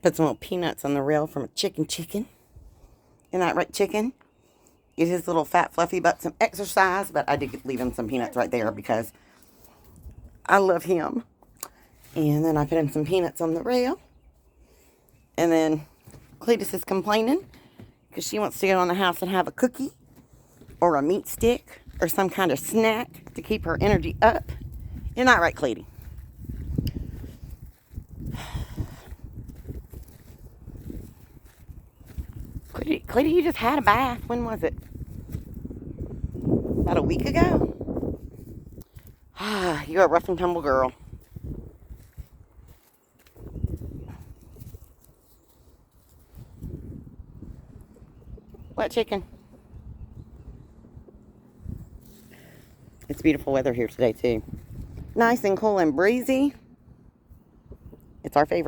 Put some little peanuts on the rail from a chicken. Isn't that right, chicken? Get his little fat fluffy butt some exercise, but I did leave him some peanuts right there because I love him. And then I put in some peanuts on the rail. And then Cletus is complaining because she wants to go in the house and have a cookie or a meat stick or some kind of snack to keep her energy up. Isn't that right, Cleety? Cleety, you just had a bath. When was it? About a week ago? You're a rough and tumble girl. What chicken? It's beautiful weather here today, too. Nice and cool and breezy. It's our favorite.